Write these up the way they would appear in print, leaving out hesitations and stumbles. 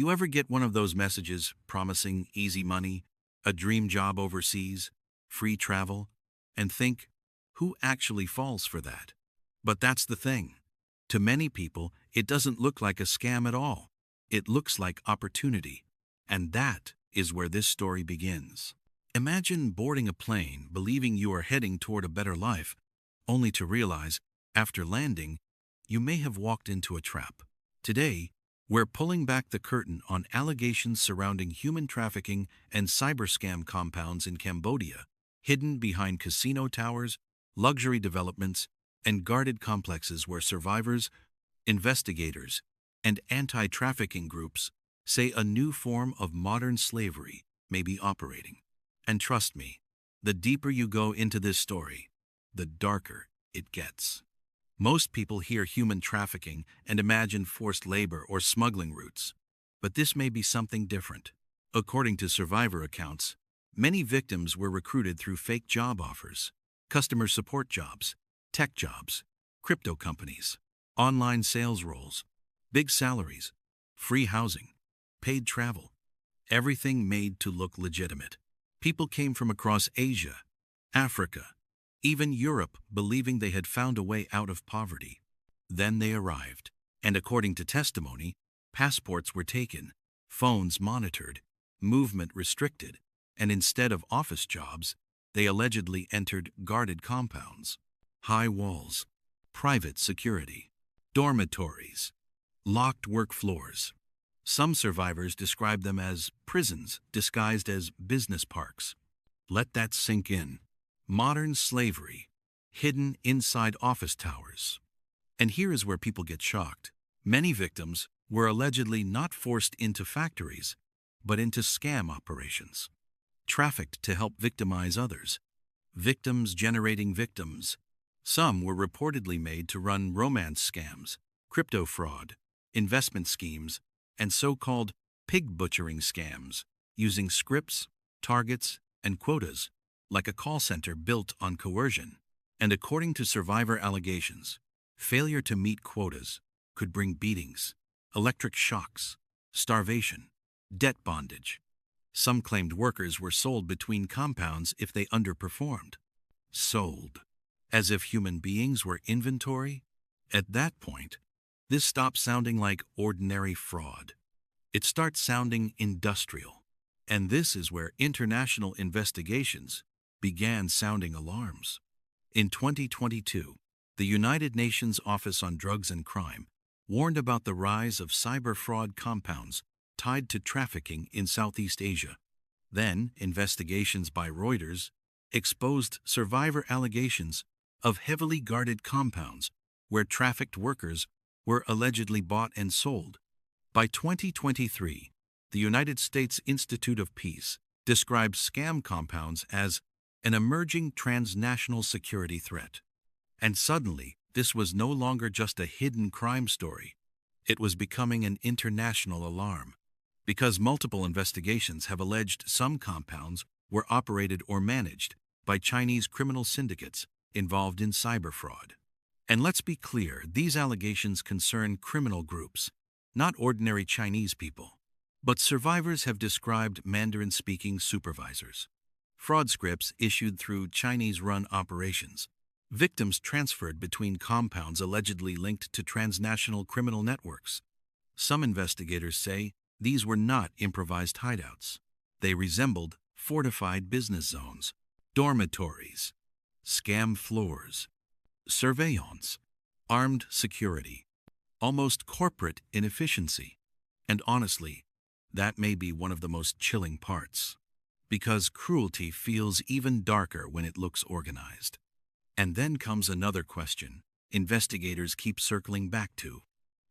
you ever get one of those messages promising easy money, a dream job overseas, free travel, and think, who actually falls for that? But that's the thing. To many people, it doesn't look like a scam at all. It looks like opportunity. And that is where this story begins. Imagine boarding a plane believing you are heading toward a better life, only to realize, after landing, you may have walked into a trap. Today, we're pulling back the curtain on allegations surrounding human trafficking and cyber scam compounds in Cambodia, hidden behind casino towers, luxury developments, and guarded complexes where survivors, investigators, and anti-trafficking groups say a new form of modern slavery may be operating. And trust me, the deeper you go into this story, the darker it gets. Most people hear human trafficking and imagine forced labor or smuggling routes. But this may be something different. According to survivor accounts, many victims were recruited through fake job offers, customer support jobs, tech jobs, crypto companies, online sales roles, big salaries, free housing, paid travel, everything made to look legitimate. People came from across Asia, Africa, even Europe, believing they had found a way out of poverty. Then they arrived, and according to testimony, passports were taken, phones monitored, movement restricted, and instead of office jobs, they allegedly entered guarded compounds, high walls, private security, dormitories, locked work floors. Some survivors describe them as prisons disguised as business parks. Let that sink in. Modern slavery, hidden inside office towers. And here is where people get shocked. Many victims were allegedly not forced into factories, but into scam operations, trafficked to help victimize others. Victims generating victims. Some were reportedly made to run romance scams, crypto fraud, investment schemes, and so-called pig butchering scams, using scripts, targets, and quotas, like a call center built on coercion. And according to survivor allegations, failure to meet quotas could bring beatings, electric shocks, starvation, debt bondage. Some claimed workers were sold between compounds if they underperformed. Sold. As if human beings were inventory? At that point, this stops sounding like ordinary fraud. It starts sounding industrial. And this is where international investigations began sounding alarms. In 2022, the United Nations Office on Drugs and Crime warned about the rise of cyber fraud compounds tied to trafficking in Southeast Asia. Then, investigations by Reuters exposed survivor allegations of heavily guarded compounds where trafficked workers were allegedly bought and sold. By 2023, the United States Institute of Peace described scam compounds as an emerging transnational security threat. And suddenly, this was no longer just a hidden crime story. It was becoming an international alarm, because multiple investigations have alleged some compounds were operated or managed by Chinese criminal syndicates involved in cyber fraud. And let's be clear, these allegations concern criminal groups, not ordinary Chinese people. But survivors have described Mandarin-speaking supervisors, fraud scripts issued through Chinese-run operations, victims transferred between compounds allegedly linked to transnational criminal networks. Some investigators say these were not improvised hideouts. They resembled fortified business zones, dormitories, scam floors, surveillance, armed security, almost corporate inefficiency. And honestly, that may be one of the most chilling parts, because cruelty feels even darker when it looks organized. And then comes another question investigators keep circling back to.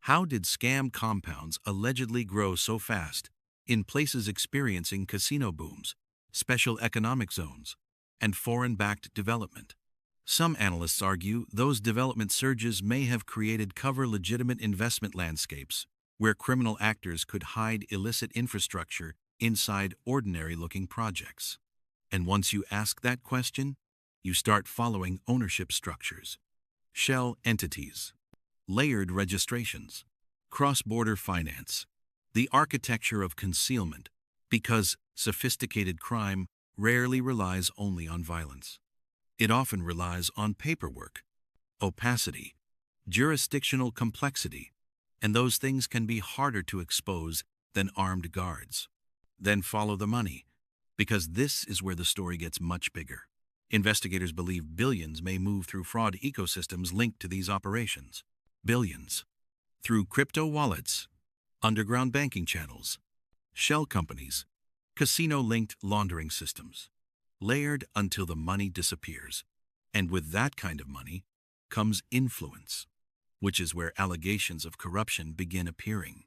How did scam compounds allegedly grow so fast in places experiencing casino booms, special economic zones, and foreign-backed development? Some analysts argue those development surges may have created legitimate investment landscapes where criminal actors could hide illicit infrastructure inside ordinary-looking projects. And once you ask that question, you start following ownership structures, shell entities, layered registrations, cross-border finance. The architecture of concealment, because sophisticated crime rarely relies only on violence. It often relies on paperwork, opacity, jurisdictional complexity, and those things can be harder to expose than armed guards. Then follow the money, because this is where the story gets much bigger. Investigators believe billions may move through fraud ecosystems linked to these operations. Billions. Through crypto wallets, underground banking channels, shell companies, casino-linked laundering systems, layered until the money disappears. And with that kind of money comes influence, which is where allegations of corruption begin appearing.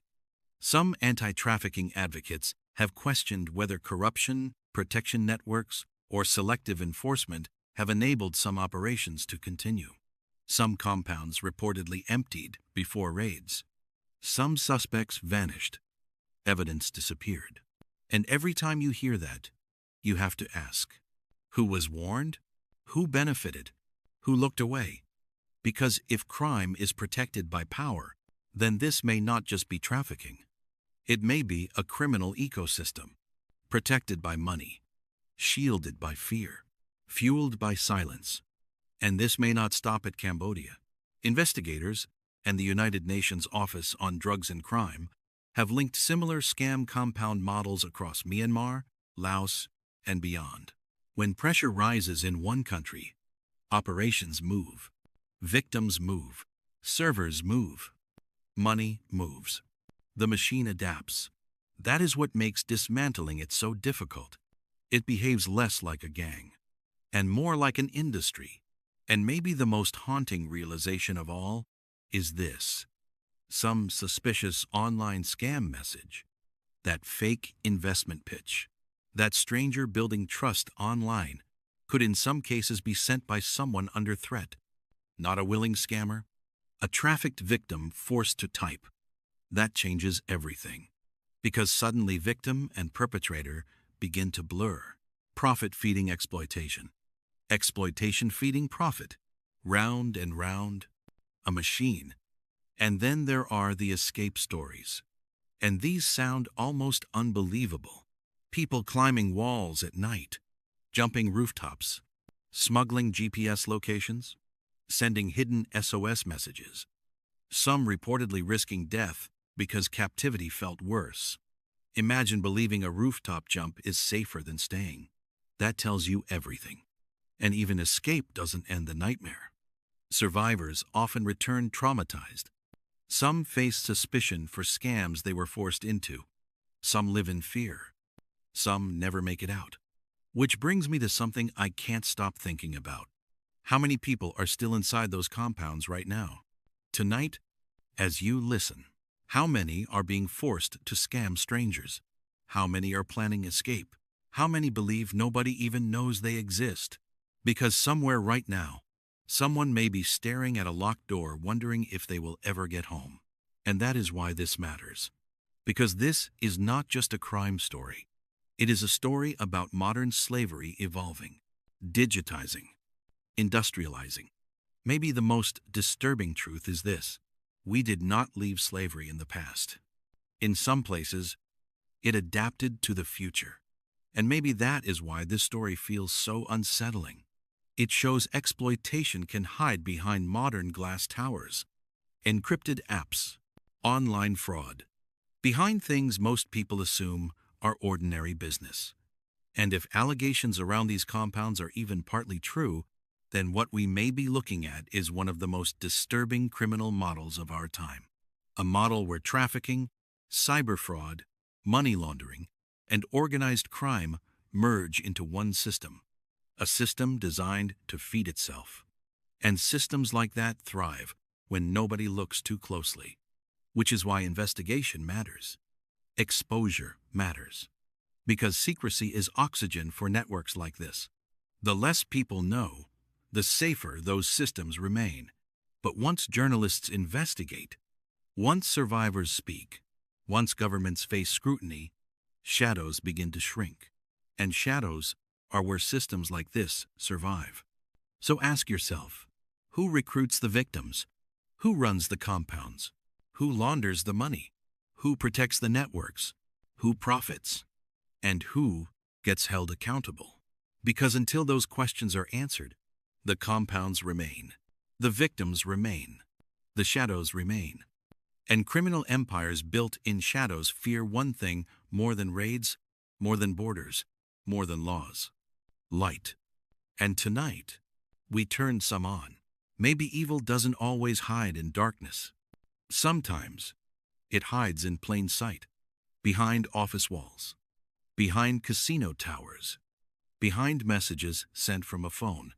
Some anti-trafficking advocates have questioned whether corruption, protection networks, or selective enforcement have enabled some operations to continue. Some compounds reportedly emptied before raids. Some suspects vanished. Evidence disappeared. And every time you hear that, you have to ask, who was warned? Who benefited? Who looked away? Because if crime is protected by power, then this may not just be trafficking. It may be a criminal ecosystem, protected by money, shielded by fear, fueled by silence. And this may not stop at Cambodia. Investigators and the United Nations Office on Drugs and Crime have linked similar scam compound models across Myanmar, Laos, and beyond. When pressure rises in one country, operations move, victims move, servers move, money moves. The machine adapts. That is what makes dismantling it so difficult. It behaves less like a gang, and more like an industry. And maybe the most haunting realization of all is this. Some suspicious online scam message, that fake investment pitch, that stranger building trust online, could in some cases be sent by someone under threat. Not a willing scammer, a trafficked victim forced to type. That changes everything. Because suddenly victim and perpetrator begin to blur. Profit feeding exploitation. Exploitation feeding profit. Round and round. A machine. And then there are the escape stories. And these sound almost unbelievable. People climbing walls at night, jumping rooftops, smuggling GPS locations, sending hidden SOS messages. Some reportedly risking death because captivity felt worse. Imagine believing a rooftop jump is safer than staying. That tells you everything. And even escape doesn't end the nightmare. Survivors often return traumatized. Some face suspicion for scams they were forced into. Some live in fear. Some never make it out. Which brings me to something I can't stop thinking about. How many people are still inside those compounds right now? Tonight, as you listen, how many are being forced to scam strangers? How many are planning escape? How many believe nobody even knows they exist? Because somewhere right now, someone may be staring at a locked door wondering if they will ever get home. And that is why this matters. Because this is not just a crime story. It is a story about modern slavery evolving, digitizing, industrializing. Maybe the most disturbing truth is this. We did not leave slavery in the past. In some places, it adapted to the future. And maybe that is why this story feels so unsettling. It shows exploitation can hide behind modern glass towers, encrypted apps, online fraud, behind things most people assume are ordinary business. And if allegations around these compounds are even partly true, then what we may be looking at is one of the most disturbing criminal models of our time. A model where trafficking, cyber fraud, money laundering, and organized crime merge into one system. A system designed to feed itself. And systems like that thrive when nobody looks too closely. Which is why investigation matters. Exposure matters. Because secrecy is oxygen for networks like this. The less people know, the safer those systems remain. But once journalists investigate, once survivors speak, once governments face scrutiny, shadows begin to shrink. And shadows are where systems like this survive. So ask yourself, who recruits the victims? Who runs the compounds? Who launders the money? Who protects the networks? Who profits? And who gets held accountable? Because until those questions are answered, the compounds remain, the victims remain, the shadows remain. And criminal empires built in shadows fear one thing more than raids, more than borders, more than laws: light. And tonight, we turn some on. Maybe evil doesn't always hide in darkness. Sometimes, it hides in plain sight, behind office walls, behind casino towers, behind messages sent from a phone.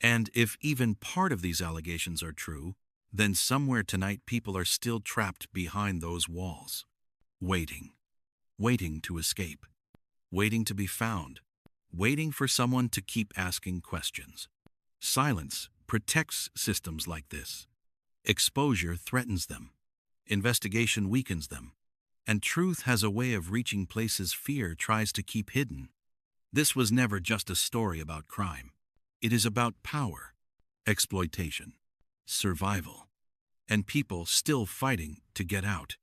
And if even part of these allegations are true, then somewhere tonight people are still trapped behind those walls, waiting, waiting to escape, waiting to be found, waiting for someone to keep asking questions. Silence protects systems like this. Exposure threatens them. Investigation weakens them. And truth has a way of reaching places fear tries to keep hidden. This was never just a story about crime. It is about power, exploitation, survival, and people still fighting to get out.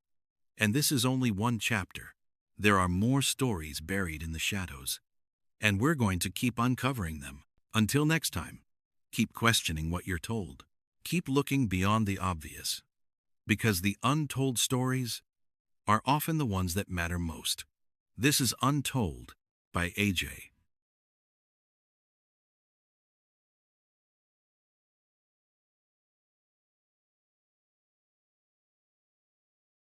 And this is only one chapter. There are more stories buried in the shadows, and we're going to keep uncovering them. Until next time, keep questioning what you're told. Keep looking beyond the obvious, because the untold stories are often the ones that matter most. This is Untold by AJ.